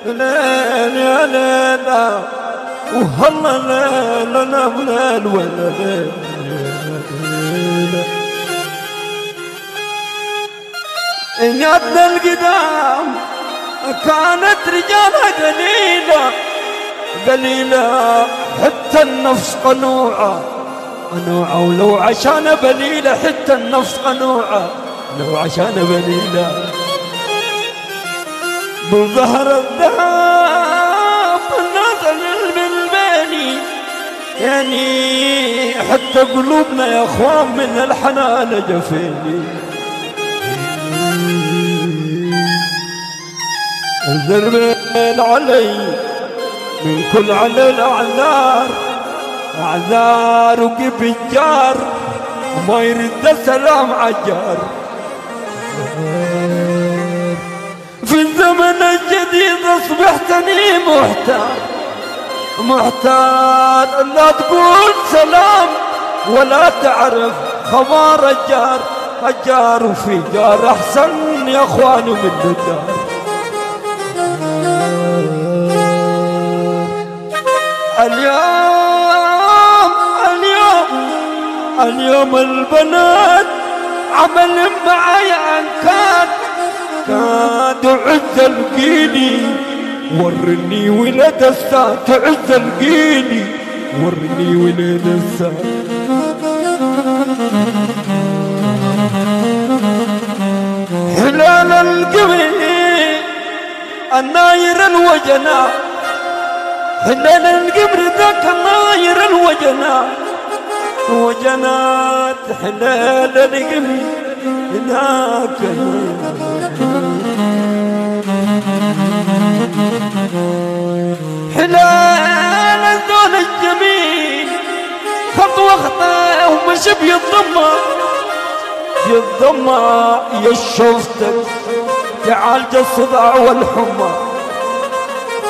ليل يا ليلة وهلا ليل انا بليل ولا ليل. يدنا القدام كانت رجالها قليلة قليلة، حتى النفس قنوعة قنوعة، ولو عشان بليلة حتى النفس قنوعة لو عشان بليلة. بالظهر الذهب نازل بالبالي، يعني حتى قلوبنا يا اخوان من الحنان جفيني. الزربين علي من كل على الأعذار، أعذار وقف الجار وما يرد السلام عالجار. في الزمن الجديد أصبحتني محتار محتار، لا تقول سلام ولا تعرف خبر الجار. الجار وفي جار أحسن يا أخواني من الدار. اليوم البنات عمل معايا انكاد، كادوا عز القيلي ورني ولد السات، عز القيلي ورني ولد السات. حلال القمر الناير الوجنا، حلال القمر ذاك الناير الوجنا، وجنات حلال القمر ذاك. حلال الذول الجميل خطوة خطأ ومشي بيضمة بيضمة، يا شفتك تعالج الصداع والحمى.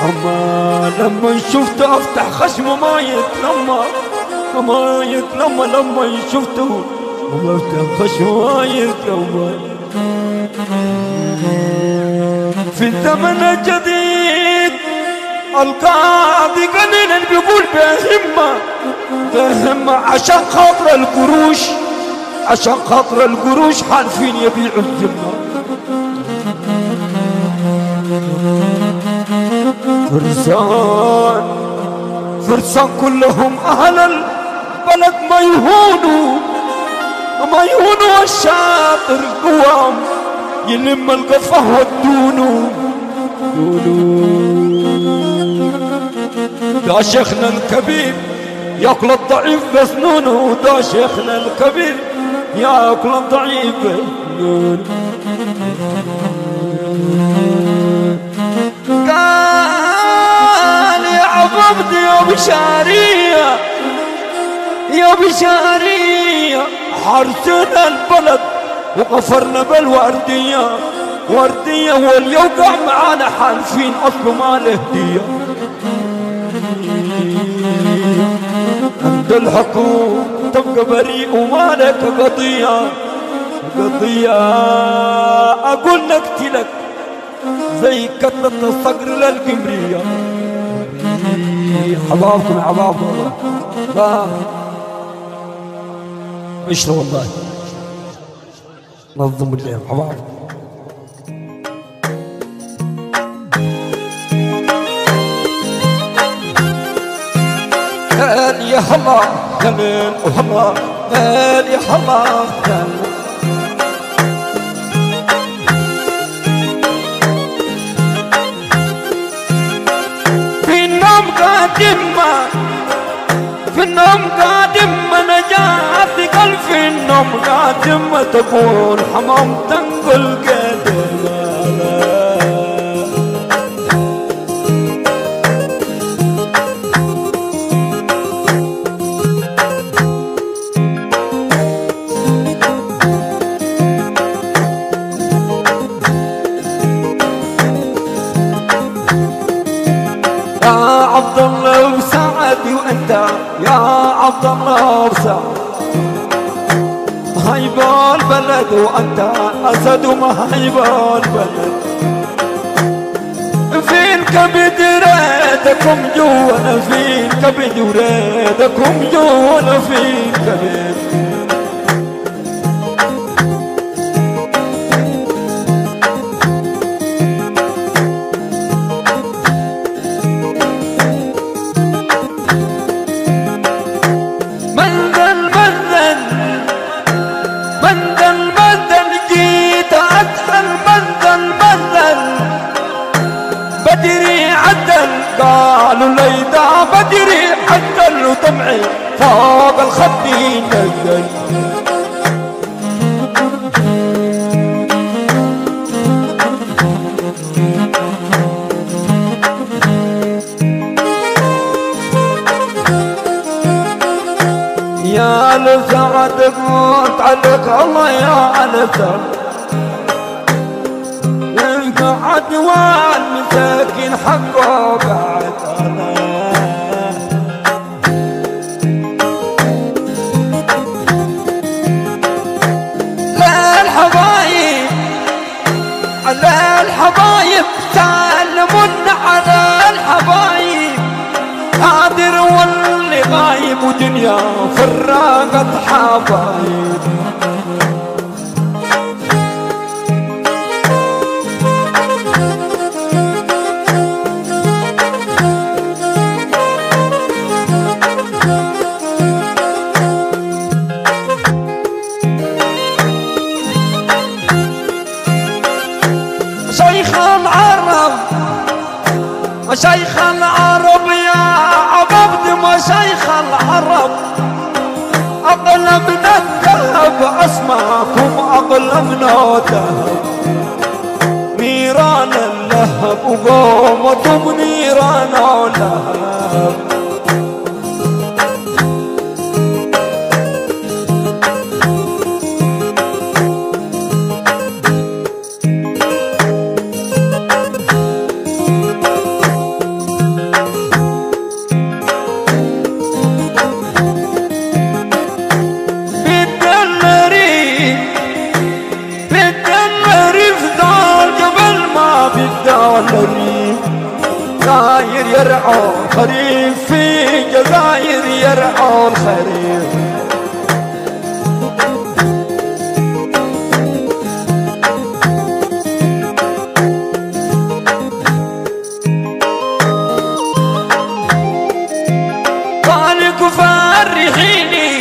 أما لما شفته أفتح خشمه ما يتلمى ما يتلمى، لما شفته أفتح خشمه ما يتلمى. في الزمن الجديد القاضي قليلا بيقول بهمة بهمة، عشان خاطر القروش عشان خاطر القروش حالفين يبيعوا الذمة. فرسان فرسان كلهم أهل البلد ما يهونوا الشاطر قوام يلم القفه والدونو دا شيخنا الكبير ياكل الضعيف بسنونه، دا شيخنا الكبير ياكل الضعيف بسنونه. قال يا عبد يا بشارية يا بشارية حرسنا البلد وقفرنا بالوردية وردية، واللي يوقع معانا حالفين أصله ما له هدية. عند الحكومة تبقى بريء وما لك قضية أقول نقتلك زي كتلة الصقر للقمرية. حبابكم يا حبابكم لا اشرب والله نظم الليل حبابكم. يا هلا يا ليل وهلا يا هلا يا في النوم قادم نجاتي قلب، في النوم قادم تكون حمام تنقل قادم. عبد الله وسعدي وانت يا عبد الله وسعد، هيب البلد وانت اسد وما هيب البلد. في الكبد ريدكم جوانا، في الكبد وريدكم جوانا في الكبد. جيت أدخل بدري عدل، قالوا لي دا بدري عدل، وطمعي فوق الخد ينزل. يا لسعد قلت عليك الله يا لسعد، عدوان مساكين حقه بعد أنا. للحبايب على الحبايب سلمون على الحبايب، قادر واللي غايب ودنيا فرقت حبايب. شيخ العرب يا عبد مشايخ العرب، أغلى من الذهب أسماكم أغلى من الذهب، نيران اللهب وقومكم نيران اللهب. جزاير يرعون خريف، في جزاير يرعون خريف. قالك فرحيني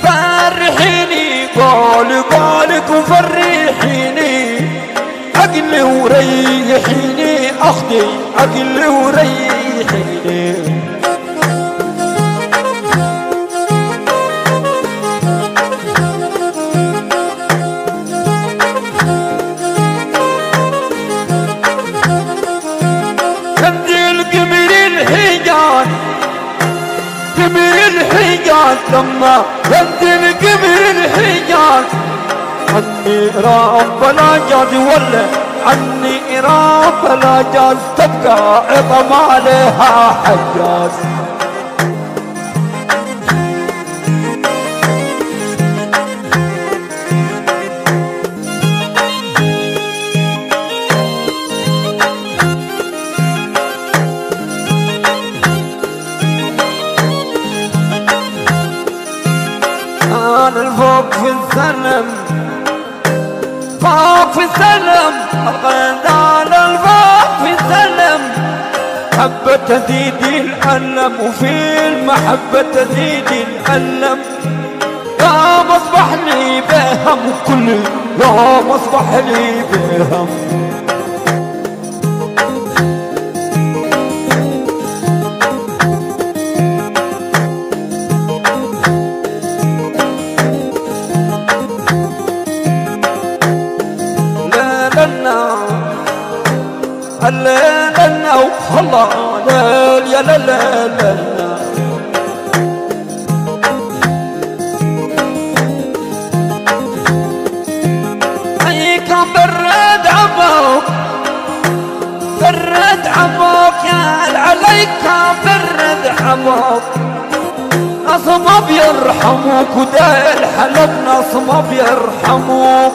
فرحيني، قالك فرحيني، عقلي وريحيني أخدي عقلي وريحيني. كمدي قمر الحجاز قمر الحجاز، لما كمدي قمر الحجاز، عني رب لا جاز ولا عني رب لا جاز، تبقى عظم عليها حجاز. أنا الفوق في السلم فوق في السلم، الغدال الفوق في السلم، حبة تزيد الألم وفي المحبة تزيد الألم. يا مصبح لي بهم كل يا مصبح لي بهم. لنا والله ليل يا لنا، عليك برد عموك برد عموك يا عليك برد عموك، ناس ما بيرحموك ودا الحلب ناس ما بيرحموك.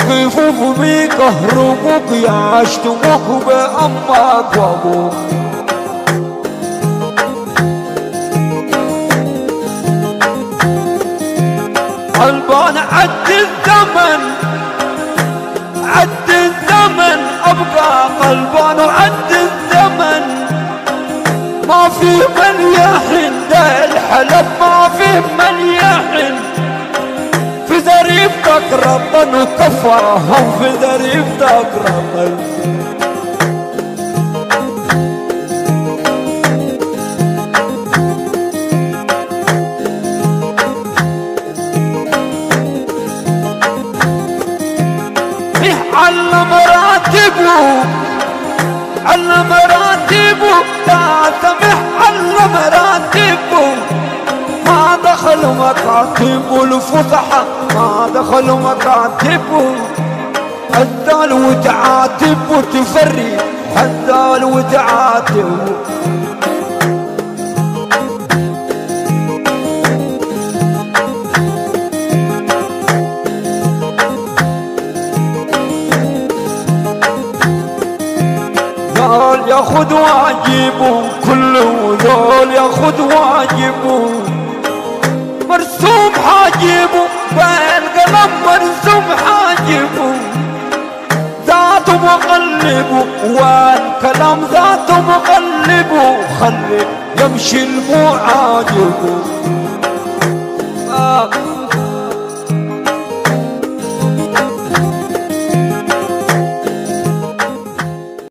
كيفوا بيك يهربوك يعشتموك بأمك وأبوك. غلبان عد الزمن عد الزمن أبقى غلبان وعد الزمن ما في من يحن ده الحلب ما في من يحن في ذريفتك ربنا وكفاهم في ذريفتك ربنا. على مراتبه على مراتبه لا سمح على مراتبه ما دخل مكاتبه الفصحى ما دخل مكاتبه الدال وتعاتب وتفري الدال وتعاتب. ذول ياخذ واجبه كله ذول ياخذ واجبه مرسوم حاجبه بالقلم مرسوم حاجبه ذاته مقلبه والكلام ذاته مقلبه خلي يمشي المعاجبه.